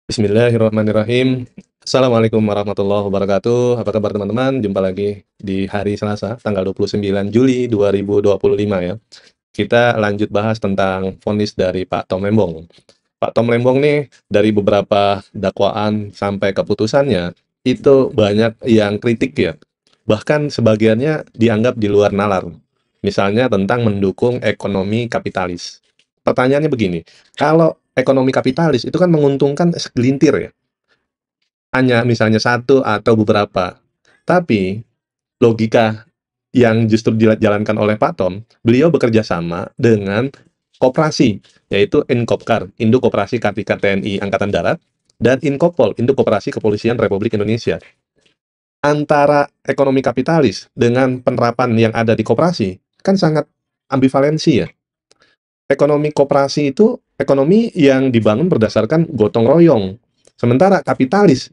Bismillahirrahmanirrahim. Assalamualaikum warahmatullahi wabarakatuh. Apa kabar teman-teman? Jumpa lagi di hari Selasa, tanggal 29 Juli 2025 ya. Kita lanjut bahas tentang vonis dari Pak Tom Lembong. Pak Tom Lembong nih, dari beberapa dakwaan sampai keputusannya, itu banyak yang kritik ya. Bahkan sebagiannya dianggap di luar nalar. Misalnya tentang mendukung ekonomi kapitalis. Pertanyaannya begini, kalau ekonomi kapitalis itu kan menguntungkan segelintir ya, hanya misalnya satu atau beberapa. Tapi logika yang justru dijalankan oleh Pak Tom, beliau bekerja sama dengan koperasi, yaitu Inkopkar, Induk Koperasi Kartika TNI Angkatan Darat, dan Inkopol, Induk Koperasi Kepolisian Republik Indonesia. Antara ekonomi kapitalis dengan penerapan yang ada di koperasi, kan sangat ambivalensi ya. Ekonomi koperasi itu ekonomi yang dibangun berdasarkan gotong royong. Sementara kapitalis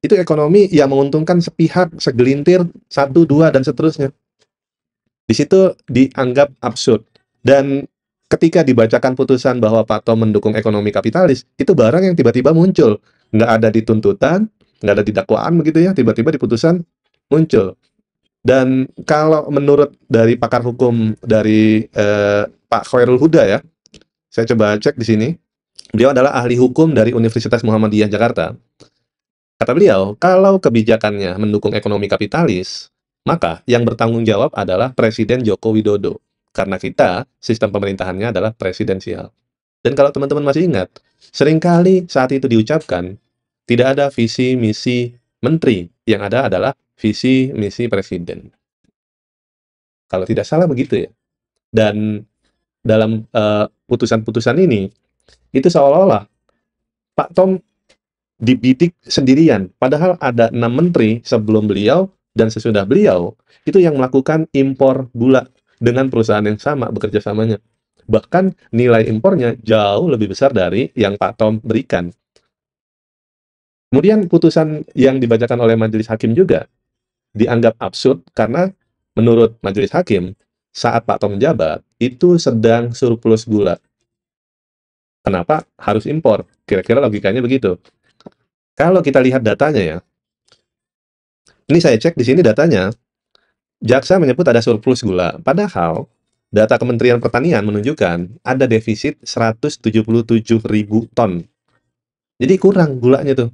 itu ekonomi yang menguntungkan sepihak, segelintir, satu, dua, dan seterusnya. Di situ dianggap absurd. Dan ketika dibacakan putusan bahwa Pak Tom mendukung ekonomi kapitalis, itu barang yang tiba-tiba muncul. Nggak ada di tuntutan, nggak ada di dakwaan begitu ya, tiba-tiba di putusan muncul. Dan kalau menurut dari pakar hukum dari Pak Khairul Huda ya, saya coba cek di sini. Beliau adalah ahli hukum dari Universitas Muhammadiyah Jakarta. Kata beliau, kalau kebijakannya mendukung ekonomi kapitalis, maka yang bertanggung jawab adalah Presiden Joko Widodo. Karena kita, sistem pemerintahannya adalah presidensial. Dan kalau teman-teman masih ingat, seringkali saat itu diucapkan, tidak ada visi misi menteri, yang ada adalah visi misi presiden. Kalau tidak salah begitu ya. Dan dalam putusan-putusan ini, itu seolah-olah Pak Tom dibidik sendirian. Padahal ada 6 menteri sebelum beliau dan sesudah beliau, itu yang melakukan impor gula dengan perusahaan yang sama, bekerja samanya. Bahkan nilai impornya jauh lebih besar dari yang Pak Tom berikan. Kemudian putusan yang dibacakan oleh majelis hakim juga dianggap absurd karena menurut majelis hakim, saat Pak Tom menjabat, itu sedang surplus gula. Kenapa harus impor? Kira-kira logikanya begitu. Kalau kita lihat datanya ya, ini saya cek di sini datanya, jaksa menyebut ada surplus gula. Padahal data Kementerian Pertanian menunjukkan ada defisit 177.000 ton. Jadi kurang gulanya tuh.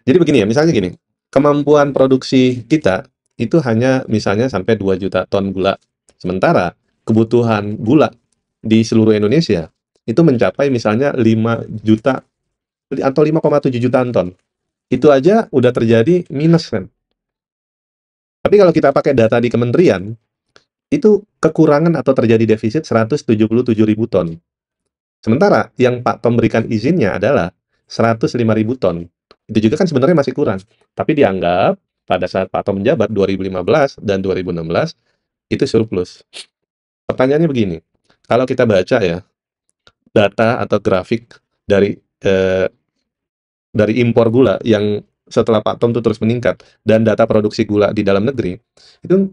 Jadi begini ya, misalnya gini, kemampuan produksi kita itu hanya misalnya sampai 2 juta ton gula. Sementara kebutuhan gula di seluruh Indonesia itu mencapai misalnya 5 juta atau 5,7 jutaan ton. Itu aja udah terjadi minus kan. Tapi kalau kita pakai data di kementerian, itu kekurangan atau terjadi defisit 177.000 ton. Sementara yang Pak Tom berikan izinnya adalah 105.000 ton. Itu juga kan sebenarnya masih kurang. Tapi dianggap pada saat Pak Tom menjabat 2015 dan 2016 itu surplus. Pertanyaannya begini, kalau kita baca ya data atau grafik dari eh, dari impor gula yang setelah Pak Tom itu terus meningkat dan data produksi gula di dalam negeri, itu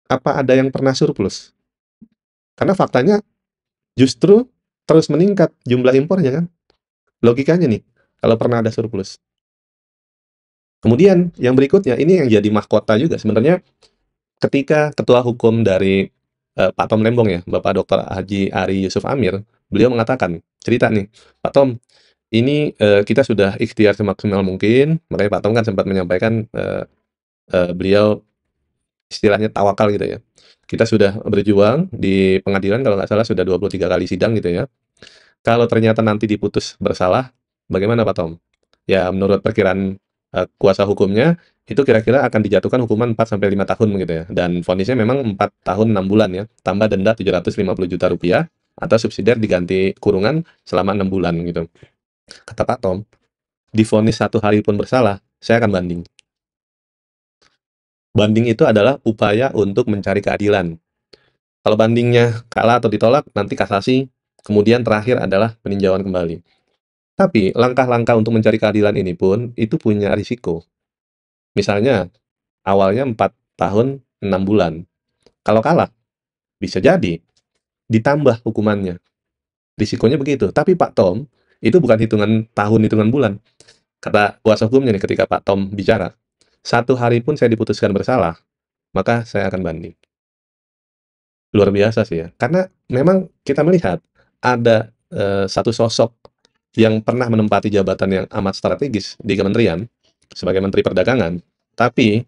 apa ada yang pernah surplus? Karena faktanya justru terus meningkat jumlah impornya kan? Logikanya nih, kalau pernah ada surplus. Kemudian yang berikutnya, ini yang jadi mahkota juga sebenarnya ketika Ketua Hukum dari Pak Tom Lembong ya, Bapak Dr. Haji Ari Yusuf Amir, beliau mengatakan, cerita nih, Pak Tom, ini kita sudah ikhtiar semaksimal mungkin, makanya Pak Tom kan sempat menyampaikan beliau istilahnya tawakal gitu ya. Kita sudah berjuang di pengadilan kalau nggak salah sudah 23 kali sidang gitu ya. Kalau ternyata nanti diputus bersalah, bagaimana Pak Tom? Ya menurut perkiraan kuasa hukumnya, itu kira-kira akan dijatuhkan hukuman 4 sampai 5 tahun gitu ya. Dan vonisnya memang 4 tahun 6 bulan ya, tambah denda 750 juta rupiah atau subsidiar diganti kurungan selama 6 bulan gitu. Kata Pak Tom, divonis 1 hari pun bersalah, saya akan banding. Banding itu adalah upaya untuk mencari keadilan. Kalau bandingnya kalah atau ditolak, nanti kasasi, kemudian terakhir adalah peninjauan kembali. Tapi langkah-langkah untuk mencari keadilan ini pun itu punya risiko. Misalnya awalnya 4 tahun 6 bulan. Kalau kalah bisa jadi ditambah hukumannya. Risikonya begitu. Tapi Pak Tom Itu bukan hitungan tahun, hitungan bulan. Kata kuasa hukumnya nih ketika Pak Tom bicara, "1 hari pun saya diputuskan bersalah, maka saya akan banding." Luar biasa sih ya, karena memang kita melihat ada, satu sosok yang pernah menempati jabatan yang amat strategis di kementerian, sebagai Menteri Perdagangan, tapi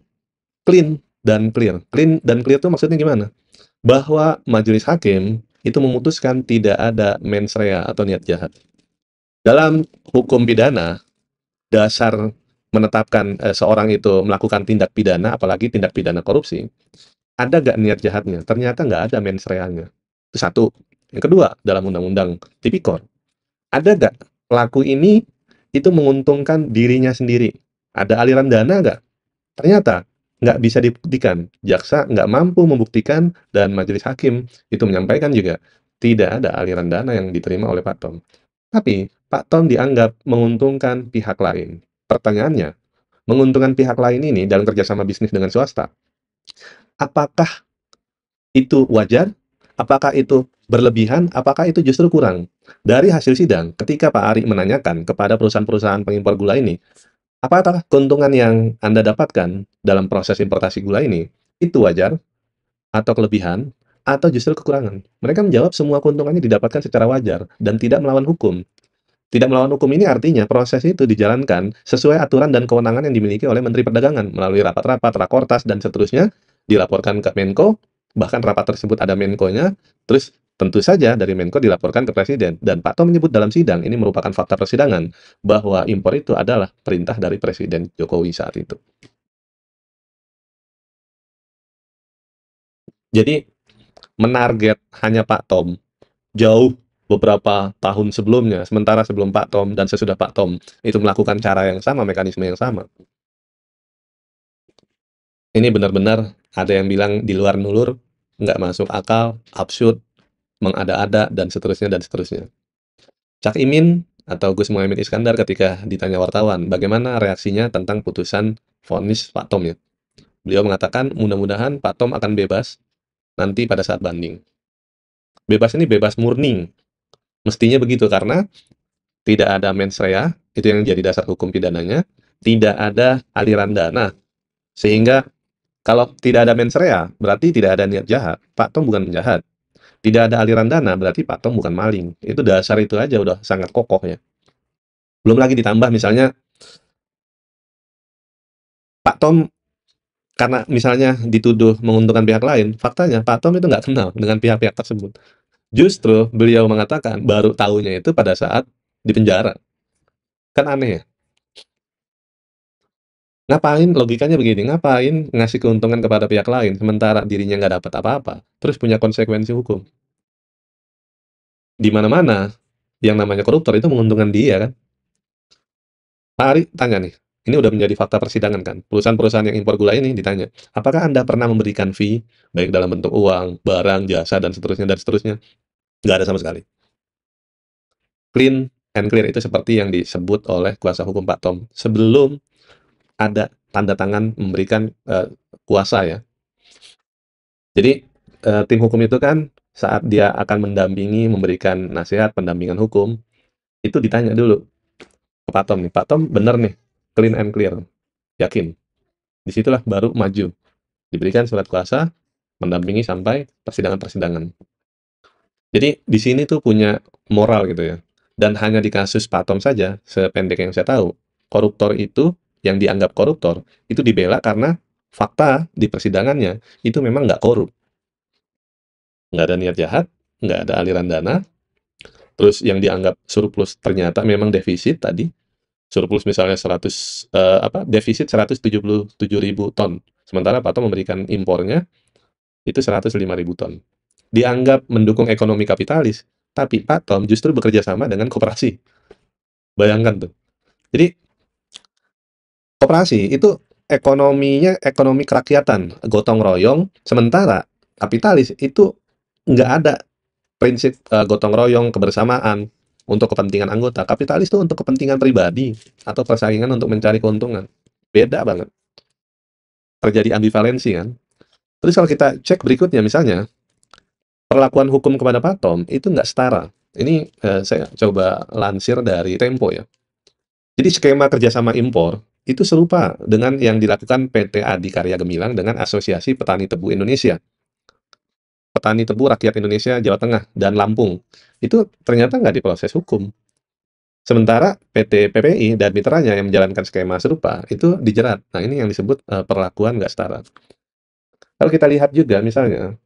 clean dan clear. Clean dan clear itu maksudnya gimana? Bahwa majelis hakim itu memutuskan tidak ada mens rea atau niat jahat. Dalam hukum pidana, dasar menetapkan, seorang itu melakukan tindak pidana, apalagi tindak pidana korupsi, ada nggak niat jahatnya? Ternyata nggak ada mens rea-nya. Itu satu. Yang kedua, dalam Undang-Undang Tipikor, ada nggak pelaku ini itu menguntungkan dirinya sendiri? Ada aliran dana nggak? Ternyata nggak bisa dibuktikan. Jaksa nggak mampu membuktikan dan majelis hakim itu menyampaikan juga tidak ada aliran dana yang diterima oleh Pak Tom. Tapi Pak Tom dianggap menguntungkan pihak lain. Pertanyaannya, menguntungkan pihak lain ini dalam kerjasama bisnis dengan swasta, apakah itu wajar? Apakah itu berlebihan? Apakah itu justru kurang? Dari hasil sidang, ketika Pak Ari menanyakan kepada perusahaan-perusahaan pengimpor gula ini, apakah keuntungan yang Anda dapatkan dalam proses importasi gula ini, itu wajar? Atau kelebihan? Atau justru kekurangan? Mereka menjawab semua keuntungannya didapatkan secara wajar dan tidak melawan hukum. Tidak melawan hukum ini artinya proses itu dijalankan sesuai aturan dan kewenangan yang dimiliki oleh Menteri Perdagangan melalui rapat-rapat, rakortas, dan seterusnya, dilaporkan ke Menko, bahkan rapat tersebut ada Menkonya, terus tentu saja dari Menko dilaporkan ke Presiden. Dan Pak Tom menyebut dalam sidang, ini merupakan fakta persidangan, bahwa impor itu adalah perintah dari Presiden Jokowi saat itu. Jadi, menarget hanya Pak Tom, jauh beberapa tahun sebelumnya, sementara sebelum Pak Tom dan sesudah Pak Tom itu melakukan cara yang sama, mekanisme yang sama. Ini benar-benar ada yang bilang di luar nulur, nggak masuk akal, absurd, mengada-ada, dan seterusnya dan seterusnya. Cak Imin atau Gus Muhaimin Iskandar ketika ditanya wartawan, bagaimana reaksinya tentang putusan vonis Pak Tom ya? Beliau mengatakan, mudah-mudahan Pak Tom akan bebas nanti pada saat banding. Bebas ini bebas murni, mestinya begitu karena tidak ada mens rea, itu yang jadi dasar hukum pidananya, tidak ada aliran dana, sehingga kalau tidak ada mens rea, berarti tidak ada niat jahat. Pak Tom bukan penjahat. Tidak ada aliran dana, berarti Pak Tom bukan maling. Itu dasar itu aja udah sangat kokoh ya. Belum lagi ditambah misalnya, Pak Tom karena misalnya dituduh menguntungkan pihak lain, faktanya Pak Tom itu nggak kenal dengan pihak-pihak tersebut. Justru beliau mengatakan baru tahunya itu pada saat di penjara. Kan aneh ya? Ngapain, logikanya begini, ngapain ngasih keuntungan kepada pihak lain, sementara dirinya nggak dapat apa-apa, terus punya konsekuensi hukum. Di mana-mana, yang namanya koruptor itu menguntungkan dia kan. Pak Ari tanya nih, ini udah menjadi fakta persidangan kan, perusahaan-perusahaan yang impor gula ini ditanya, apakah Anda pernah memberikan fee, baik dalam bentuk uang, barang, jasa, dan seterusnya, dan seterusnya? Nggak ada sama sekali. Clean and clear itu seperti yang disebut oleh kuasa hukum Pak Tom, sebelum ada tanda tangan memberikan kuasa ya. Jadi, tim hukum itu kan saat dia akan mendampingi, memberikan nasihat, pendampingan hukum, itu ditanya dulu ke Pak Tom nih, "Pak Tom bener nih, clean and clear, yakin?" Disitulah baru maju, diberikan surat kuasa, mendampingi sampai persidangan-persidangan. Jadi di sini tuh punya moral gitu ya, dan hanya di kasus Pak Tom saja, sependek yang saya tahu, koruptor itu, yang dianggap koruptor, itu dibela karena fakta di persidangannya, itu memang nggak korup. Nggak ada niat jahat, nggak ada aliran dana, terus yang dianggap surplus ternyata memang defisit tadi, surplus misalnya 100, defisit 177.000 ton, sementara Pak Tom memberikan impornya itu 105.000 ton. Dianggap mendukung ekonomi kapitalis, tapi Pak Tom justru bekerja sama dengan koperasi. Bayangkan tuh. Jadi koperasi itu ekonominya ekonomi kerakyatan, gotong royong, sementara kapitalis itu nggak ada prinsip gotong royong, kebersamaan untuk kepentingan anggota. Kapitalis itu untuk kepentingan pribadi atau persaingan untuk mencari keuntungan. Beda banget. Terjadi ambivalensi kan. Terus kalau kita cek berikutnya misalnya, perlakuan hukum kepada Pak Tom itu nggak setara. Ini, saya coba lansir dari Tempo ya. Jadi skema kerjasama impor itu serupa dengan yang dilakukan PT Adikarya Gemilang dengan Asosiasi Petani Tebu Indonesia, Petani Tebu Rakyat Indonesia Jawa Tengah, dan Lampung. Itu ternyata nggak diproses hukum. Sementara PT PPI dan mitranya yang menjalankan skema serupa itu dijerat. Nah, ini yang disebut perlakuan nggak setara. Kalau kita lihat juga misalnya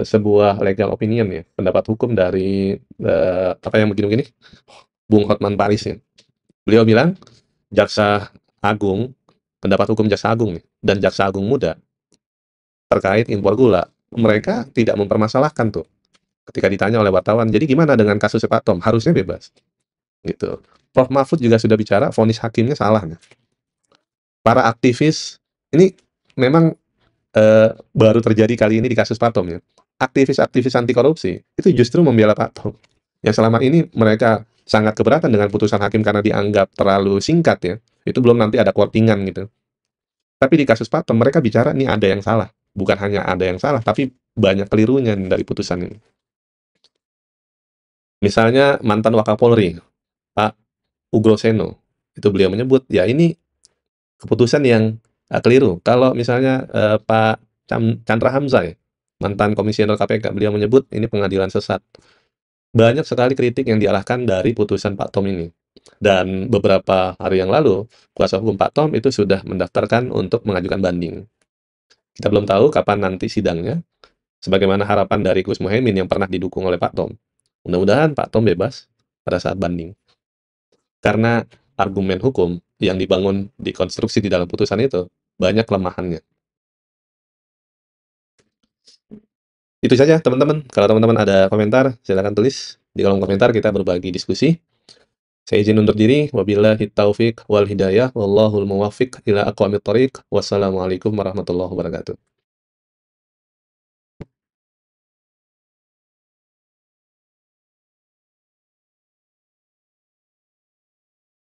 sebuah legal opinion ya, pendapat hukum dari apa yang begini-begini, Bung Hotman Paris ya. Beliau bilang jaksa agung, pendapat hukum jaksa agung nih, dan jaksa agung muda terkait impor gula, mereka tidak mempermasalahkan tuh ketika ditanya oleh wartawan. Jadi gimana dengan kasus Pak Tom? Harusnya bebas gitu. Prof Mahfud juga sudah bicara, vonis hakimnya salah. Para aktivis ini memang baru terjadi kali ini di kasus Pak Tom ya. Aktivis-aktivis anti korupsi itu justru membela Pak Tom. Yang selama ini mereka sangat keberatan dengan putusan hakim karena dianggap terlalu singkat ya. Itu belum nanti ada courting-an gitu. Tapi di kasus Pak Tom mereka bicara nih ada yang salah. Bukan hanya ada yang salah, tapi banyak kelirunya dari putusan ini. Misalnya mantan Wakapolri, Pak Ugroseno, itu beliau menyebut, ya ini keputusan yang keliru. Kalau misalnya Pak Chandra Hamzah, ya, mantan komisioner KPK, beliau menyebut ini pengadilan sesat. Banyak sekali kritik yang diarahkan dari putusan Pak Tom ini. Dan beberapa hari yang lalu, kuasa hukum Pak Tom itu sudah mendaftarkan untuk mengajukan banding. Kita belum tahu kapan nanti sidangnya, sebagaimana harapan dari Gus Muhaimin yang pernah didukung oleh Pak Tom. Mudah-mudahan Pak Tom bebas pada saat banding. Karena argumen hukum yang dibangun di konstruksi di dalam putusan itu banyak kelemahannya. Itu saja teman-teman. Kalau teman-teman ada komentar, silakan tulis di kolom komentar, kita berbagi diskusi. Saya izin undur diri. Wabillahi taufiq wal hidayah. Wallahul muwaffiq ila aqwamit thoriq. Wassalamualaikum warahmatullahi wabarakatuh.